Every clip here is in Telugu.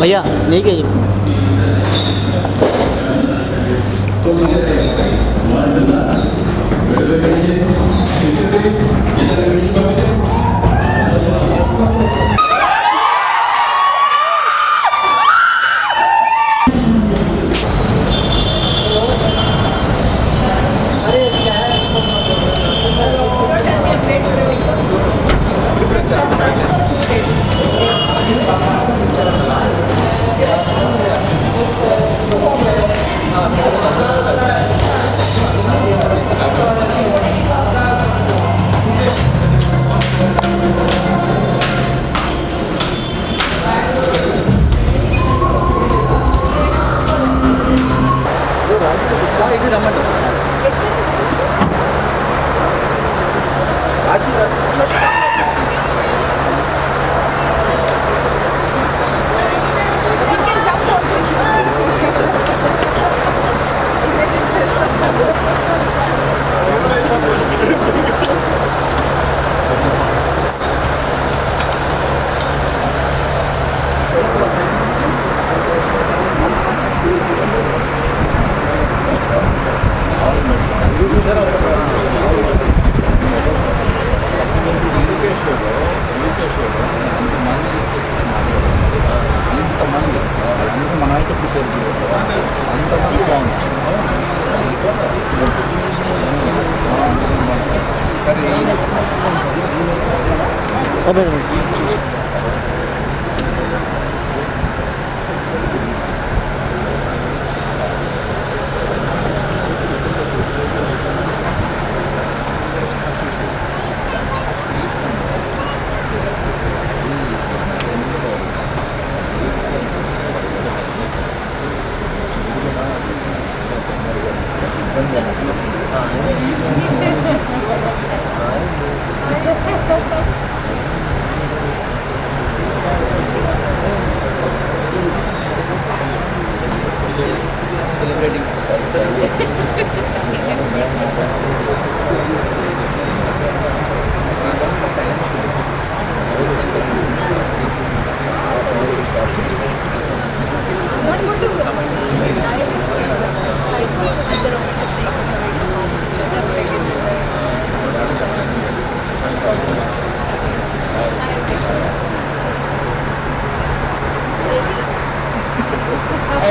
भैया नहीं गई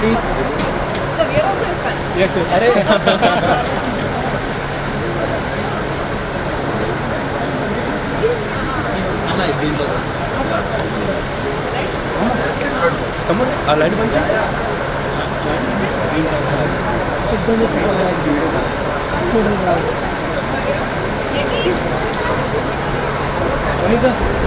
No, we are also his fans. Yes, yes. Anna is green color. Come on, a light bunch. Green color.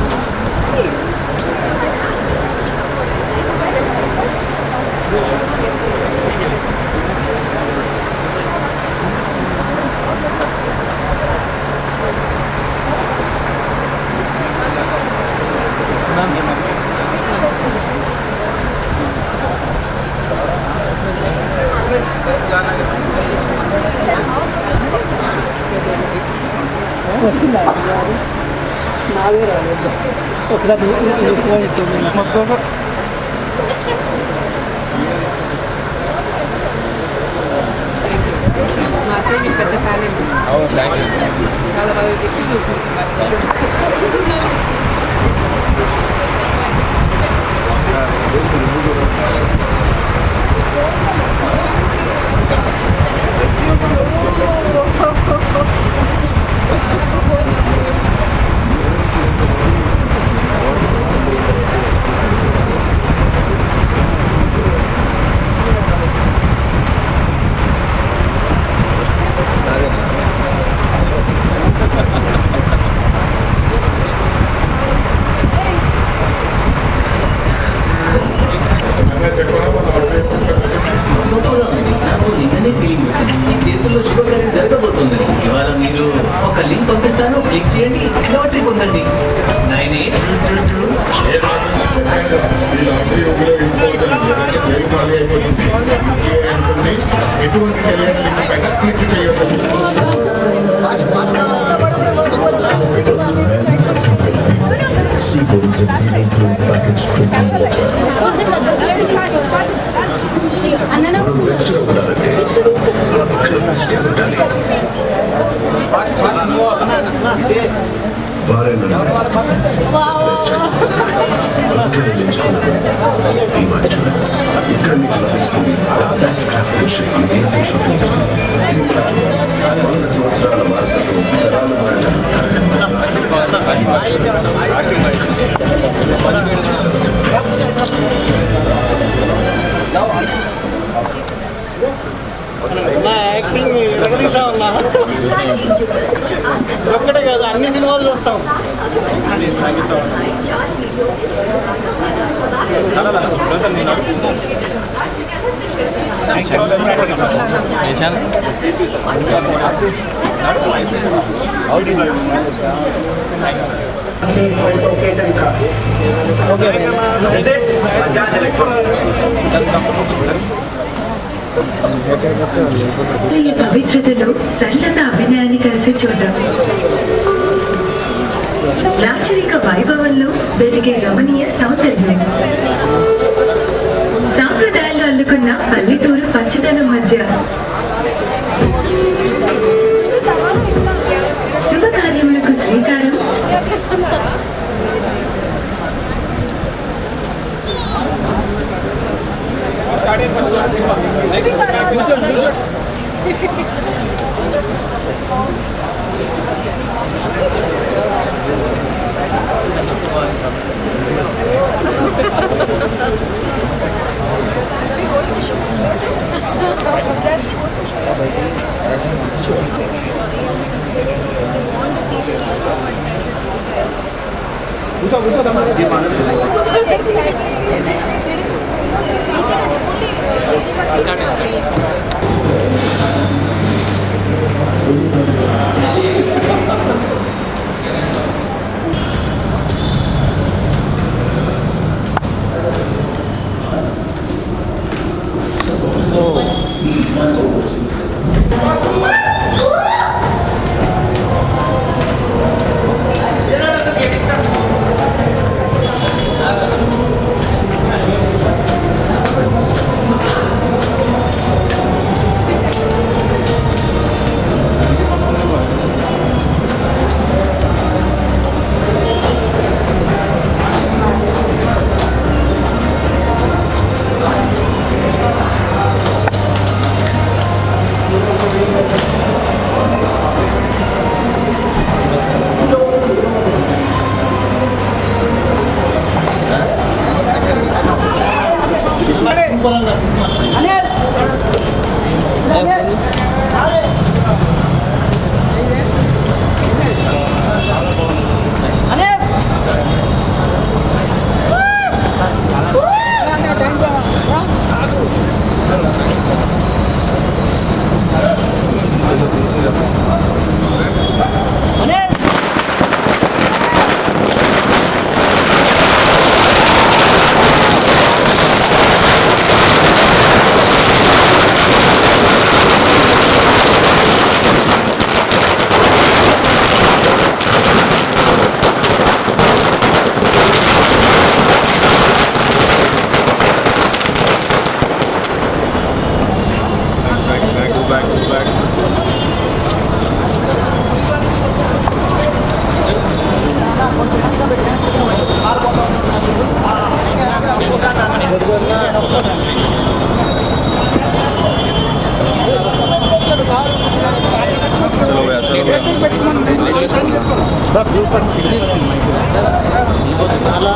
మా అత్తయ్య మీకు పెద్ద ఫ్యాన్ అండి. చాలా బాగా ఎక్కి చూసుకుంటున్నారు. నాకు నిన్ననే ఫీలింగ్ వచ్చింది. ఈ చేతుల్లో శుభకార్యం జరగబోతుంది. ఇవాళ మీరు ఒక లింక్ పంపిస్తాను, క్లిక్ చేయండి, లాటరీ పొందండి. 98 ఎటువంటి తెలియని లింక్ పైన క్లిక్ చేయొద్దు. Seagulls and helium blue packets drinking water. రెస్ట్గా ఉండాలంటే రెస్ట్గా ఉండాలి. భార్యను ఇక్కడ మీకు లభిస్తుంది best craftsmanship in easy shopping experience. 100 సంవత్సరాల వారసత్వం తరాల మారడం నా యాక్టింగ్ రగదీసా ఉన్నా ఒక్కటే కాదు, అన్ని సినిమాలు చూస్తాం. ఈ పవిత్రతలో సరళత అభినయాన్ని కలిసి చూద్దాం. లాక్షణిక వైభవంలో వెలిగే రమణీయ సౌందర్యం, సాంప్రదాయాల్లో అల్లుకున్న పల్లెటూరు పచ్చదనం మధ్య శుభకార్యములకు శ్రీకారం. బ్యాక్ చలో భయ్యా చలో భయ్యా సార్ సూపర్ చాలా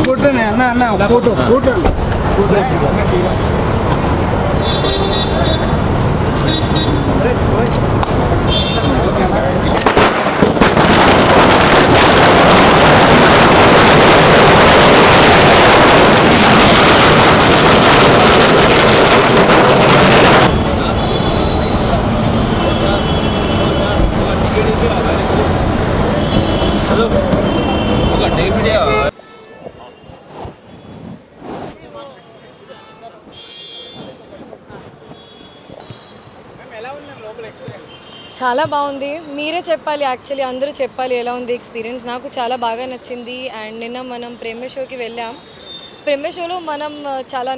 ఫోటోనే అన్న అన్న ఫోటో ఫోటో చాలా బాగుంది. మీరే చెప్పాలి, యాక్చువల్లీ అందరూ చెప్పాలి ఎలా ఉంది ఎక్స్పీరియన్స్. నాకు చాలా బాగా నచ్చింది. అండ్ నిన్న మనం ప్రేమ షోకి వెళ్ళాం. ప్రేమ షోలో మనం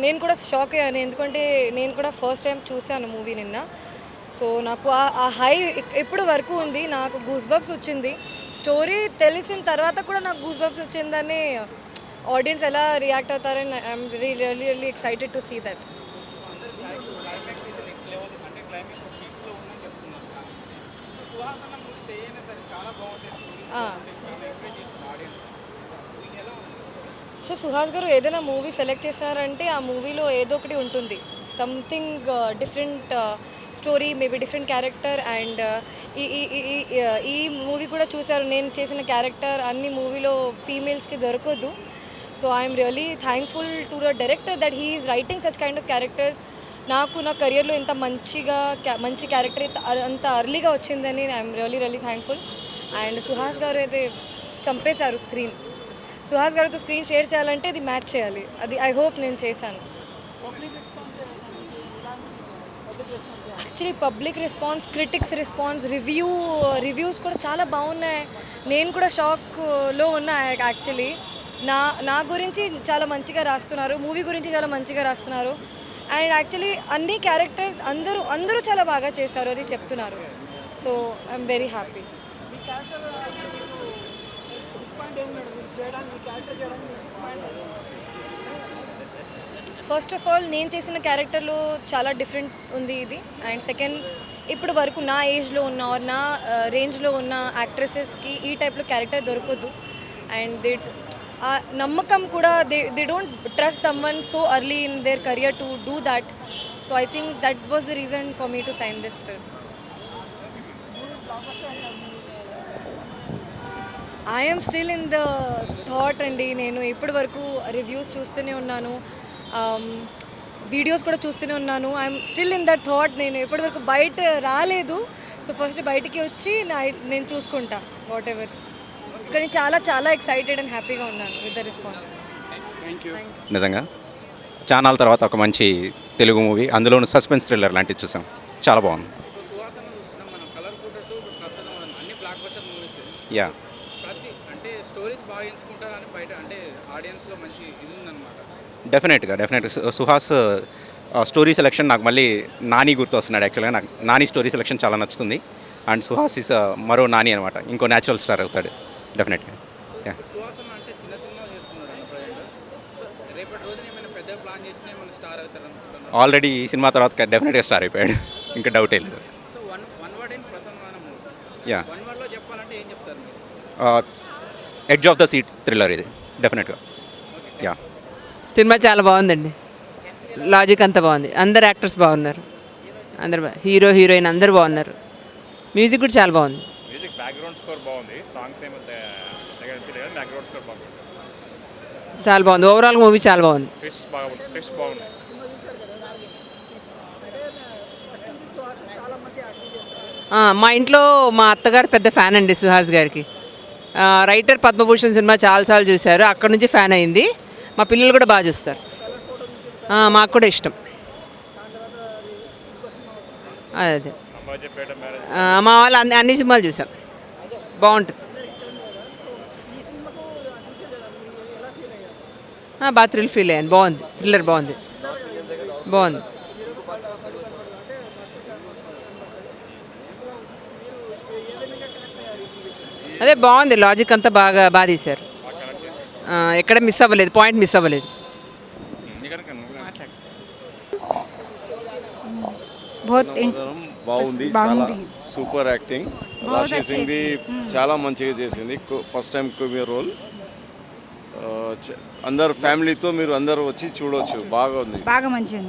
నేను కూడా షాక్ అయ్యాను, ఎందుకంటే నేను కూడా ఫస్ట్ టైం చూశాను మూవీ నిన్న. సో నాకు ఆ హై ఇప్పుడు వరకు ఉంది. నాకు గూస్ బంప్స్ వచ్చింది. స్టోరీ తెలిసిన తర్వాత కూడా నాకు గూస్ బంప్స్ వచ్చిందని ఆడియన్స్ ఎలా రియాక్ట్ అవుతారని I'm really excited to see that. So Suhas garu ఏదైనా మూవీ సెలెక్ట్ చేశారంటే ఆ మూవీలో ఏదో ఒకటి ఉంటుంది, something different story, maybe different character. And ఈ మూవీ కూడా చూశారు, నేను చేసిన క్యారెక్టర్ అన్ని మూవీలో ఫీమేల్స్కి దొరకదు. So I'm really thankful to the director that he is writing such kind of characters. నాకు నా కెరియర్లో ఇంత మంచి క్యారెక్టర్ అంత అర్లీగా వచ్చిందని I'm really thankful. And Suhas గారు అయితే చంపేశారు స్క్రీన్. సుహాస్ గారితో స్క్రీన్ షేర్ చేయాలంటే అది మ్యాచ్ చేయాలి, అది ఐ హోప్ నేను చేశాను. Actually public response, critics response, reviews కూడా చాలా బాగున్నాయి. నేను కూడా షాక్లో ఉన్నా. యాక్చువల్లీ నా గురించి చాలా మంచిగా రాస్తున్నారు, మూవీ గురించి చాలా మంచిగా రాస్తున్నారు. అండ్ యాక్చువల్లీ అన్ని క్యారెక్టర్స్ అందరూ చాలా బాగా చేశారు, అది చెప్తున్నారు. So I'm very happy. First of all నేను చేసిన క్యారెక్టర్లో చాలా డిఫరెంట్ ఉంది ఇది. అండ్ సెకండ్, ఇప్పుడు వరకు నా ఏజ్లో ఉన్న ఆర్ నా రేంజ్లో ఉన్న యాక్ట్రెసెస్కి ఈ టైప్లో క్యారెక్టర్ దొరకదు. అండ్ ఆ నమ్మకం కూడా they don't trust someone so early in their career to do that. So I think that was the reason for me to sign this film. I'm still in the thought అండి. నేను ఇప్పటి వరకు రివ్యూస్ చూస్తూనే ఉన్నాను, వీడియోస్ కూడా చూస్తూనే ఉన్నాను. I'm still in that thought. నేను ఇప్పటి వరకు బయట రాలేదు. సో ఫస్ట్ బయటికి వచ్చి నేను చూసుకుంటా వాట్ ఎవర్. కానీ చాలా ఎక్సైటెడ్ అండ్ హ్యాపీగా ఉన్నాను విత్ ద రెస్పాన్స్. నిజంగా చానాల తర్వాత ఒక మంచి తెలుగు మూవీ, అందులోనూ సస్పెన్స్ థ్రిల్లర్ లాంటివి చూసాం. చాలా బాగుంది. యా, డెఫినెట్గా సుహాస్ స్టోరీ సెలెక్షన్ నాకు మళ్ళీ నాని గుర్తు వస్తున్నాడు. యాక్చువల్గా నాకు నాని స్టోరీ సెలెక్షన్ చాలా నచ్చుతుంది. అండ్ సుహాస్ ఇస్ మరో నాని అనమాట, ఇంకో న్యాచురల్ స్టార్ అవుతాడు డెఫినెట్గా. యా, ఆల్రెడీ ఈ సినిమా తర్వాత డెఫినెట్గా స్టార్ అయిపోయాడు, ఇంకా డౌటే లేదు. Yeah, edge of the seat thriller ఇది డెఫినెట్గా. యా, సినిమా చాలా బాగుందండి. లాజిక్ అంతా బాగుంది, అందరు యాక్టర్స్ బాగున్నారు, అందరు హీరో హీరోయిన్ అందరు బాగున్నారు. మ్యూజిక్ కూడా చాలా బాగుంది. మ్యూజిక్ బ్యాక్గ్రౌండ్ స్కోర్ బాగుంది, సాంగ్స్ ఏమో బ్యాక్గ్రౌండ్ స్కోర్ బాగుంది, చాలా బాగుంది. ఓవరాల్ మూవీ చాలా బాగుంది. ఫిష్ బాగుంది. మా ఇంట్లో మా అత్తగారు పెద్ద ఫ్యాన్ అండి సుహాస్ గారికి. రైటర్ పద్మభూషణ్ సినిమా చాలాసార్లు చూశారు, అక్కడ నుంచి ఫ్యాన్ అయింది. మా పిల్లలు కూడా బాగా చూస్తారు, మాకు కూడా ఇష్టం. అదే వజ్రపేట మ్యారేజ్ మా వాళ్ళు అన్ని సినిమాలు చూసాం, బాగుంటుంది. బాగా థ్రిల్ ఫీల్ అయ్యాను, బాగుంది, థ్రిల్లర్ బాగుంది. అదే బాగుంది, లాజిక్ అంతా బాగా తీశారు, ఎక్కడ మిస్ అవ్వలేదు, పాయింట్ మిస్ అవ్వలేదు. బాగుంది, చాలా సూపర్ యాక్టింగ్. రాశి సింగ్ చాలా మంచిగా చేసింది, ఫస్ట్ టైం రోల్. అందరు ఫ్యామిలీతో మీరు అందరూ వచ్చి చూడవచ్చు, బాగా మంచిగా.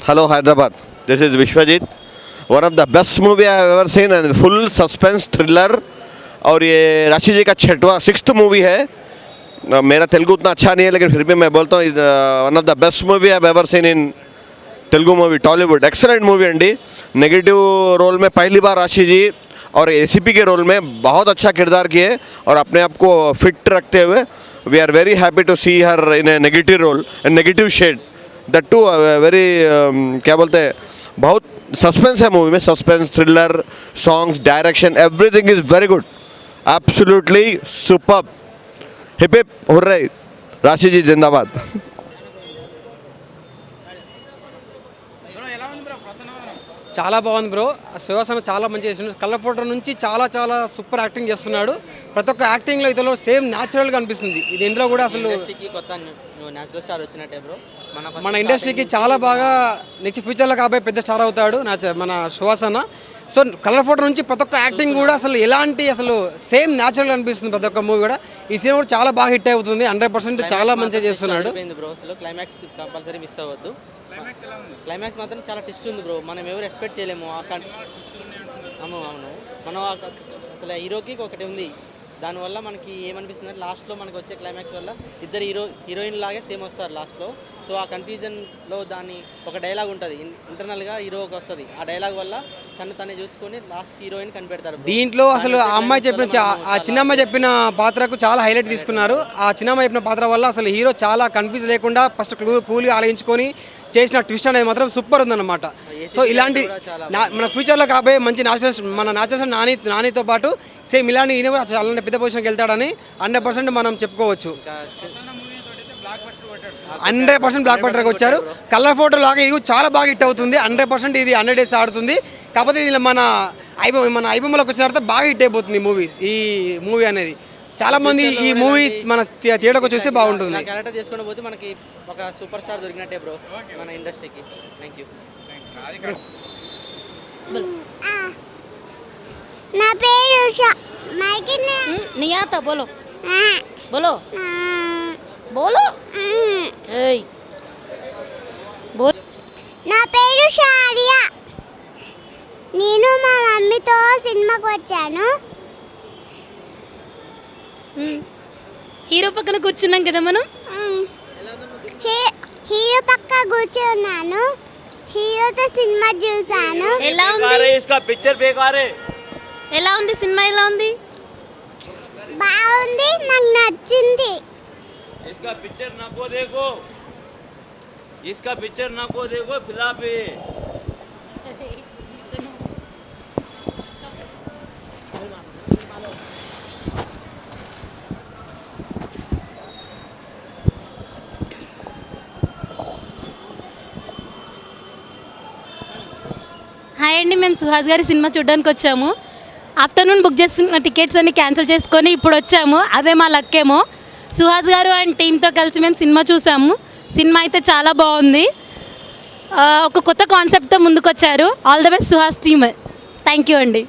Hello Hyderabad. This is Vishwajit. One of the best movie I have ever seen and full suspense thriller. और ये राशि जी का 6th मूवी है. मेरा तेलुगु उतना अच्छा नहीं है लेकिन फिर भी मैं बोलता हूँ one of the best movie I have ever seen in Telugu movie, Tollywood. Excellent movie अंडी. नेगेटिव रोल में पहली बार राशि जी और एसीपी के रोल में बहुत अच्छा किरदार किए और अपने आप को फिट रखते हुए we are very happy to see her in a negative role, a negative shade. That too very क्या बोलते हैं, बहुत सस्पेंस है मूवी में, suspense, thriller, songs, direction, everything is very good, absolutely superb. Hip hip hurray, Rashi ji जिंदाबाद. చాలా బాగుంది బ్రో. శివసేన చాలా మంచిగా చేస్తున్నాడు. కలర్ ఫోటో నుంచి చాలా సూపర్ యాక్టింగ్ చేస్తున్నాడు. ప్రతి ఒక్క యాక్టింగ్లో ఇతలో సేమ్ న్యాచురల్గా అనిపిస్తుంది. ఇది ఇందులో కూడా అసలు మన ఇండస్ట్రీకి చాలా బాగా నెక్స్ట్ ఫ్యూచర్లో కాబోయే పెద్ద స్టార్ అవుతాడు మన శివసేన. సో కలర్ ఫోటో నుంచి ప్రతి ఒక్క యాక్టింగ్ కూడా అసలు ఎలాంటి అసలు సేమ్ న్యాచురల్గా అనిపిస్తుంది ప్రతి ఒక్క మూవీ కూడా. ఈ సినిమా కూడా చాలా బాగా హిట్ అవుతుంది, 100% చాలా మంచిగా చేస్తున్నాడు. క్లైమాక్స్ కంపల్సరీ మిస్ అవ్వద్దు. క్లైమాక్స్ మాత్రం చాలా ట్విస్ట్ ఉంది బ్రో, మనం ఎవరు ఎక్స్పెక్ట్ చేయలేము. అవును మనం అసలు హీరోకి ఒకటి ఉంది, దానివల్ల మనకి ఏమనిపిస్తుంది అంటే లాస్ట్లో మనకి వచ్చే క్లైమాక్స్ వల్ల ఇద్దరు హీరోయిన్ లాగే సేమ్ వస్తారు లాస్ట్లో. సో ఆ కన్ఫ్యూజన్లో దాన్ని ఒక డైలాగ్ ఉంటుంది ఇంటర్నల్గా హీరోకి వస్తుంది, ఆ డైలాగ్ వల్ల తనే చూసుకొని లాస్ట్ హీరోయిన్ కనిపెడతారు. దీంట్లో అసలు ఆ అమ్మాయి చెప్పిన ఆ చిన్న అమ్మాయి చెప్పిన పాత్రకు చాలా హైలైట్ తీసుకున్నారు. ఆ చిన్న అమ్మాయి చెప్పిన పాత్ర వల్ల అసలు హీరో చాలా కన్ఫ్యూజ్ లేకుండా ఫస్ట్ కూల్గా ఆలోచించుకొని చేసిన ట్విస్ట్ అనేది మాత్రం సూపర్ ఉందన్నమాట. సో ఇలాంటి మన ఫ్యూచర్లో కాబోయే మంచి నేచురల్ నానితో పాటు సేమ్ ఇలాంటి ఈయన కూడా చాలా పెద్ద పొజిషన్కి వెళ్తాడని 100% మనం చెప్పుకోవచ్చు. 100% బ్లాక్ బస్టర్కి వచ్చారు. కలర్ ఫోటో లాగా ఇది చాలా బాగా హిట్ అవుతుంది, 100% ఇది 100 days ఆడుతుంది. కాకపోతే ఇది మన ఐబొమ్మలోకి వచ్చిన తర్వాత బాగా హిట్ అయిపోతుంది ఈ మూవీ అనేది. చాలా మంది ఈ మూవీ మన థియేటర్కి చూస్తే బాగుంటుంది. క్యారెక్టర్ చేసుకొని పోతే మనకి ఒక సూపర్ స్టార్ దొరికినట్టే బ్రో మన ఇండస్ట్రీకి. Thank you. నా పేరు ఉషా. नहीं आता, बोलो बोलो बोलो ఏయ్ నా పేరు షారియా. నేను మా మమ్మీతో సినిమాకి వచ్చాను. హీరో పక్కన కూర్చున్నాం కదా మనం. హీరో పక్క కూర్చున్నాను, హీరోతో సినిమా చూసాను. ఎలా ఉంది సినిమా? ఎలా ఉంది? బాగుంది, నాకు నచ్చింది. इसका पिक्चर ना को देखो फिदा पे. హాయ్ అండి, మేము సుహాస్ గారి సినిమా చూడడానికి వచ్చాము. ఆఫ్టర్నూన్ బుక్ చేసుకున్న టికెట్స్ అన్ని క్యాన్సిల్ చేసుకొని ఇప్పుడు వచ్చాము. అదే మా లక్కేమో. సుహాస్ గారు అండ్ టీంతో కలిసి మేము సినిమా చూసాము. సినిమా అయితే చాలా బాగుంది, ఒక కొత్త కాన్సెప్ట్తో ముందుకు వచ్చారు. All the best Suhas team. Thank you అండి.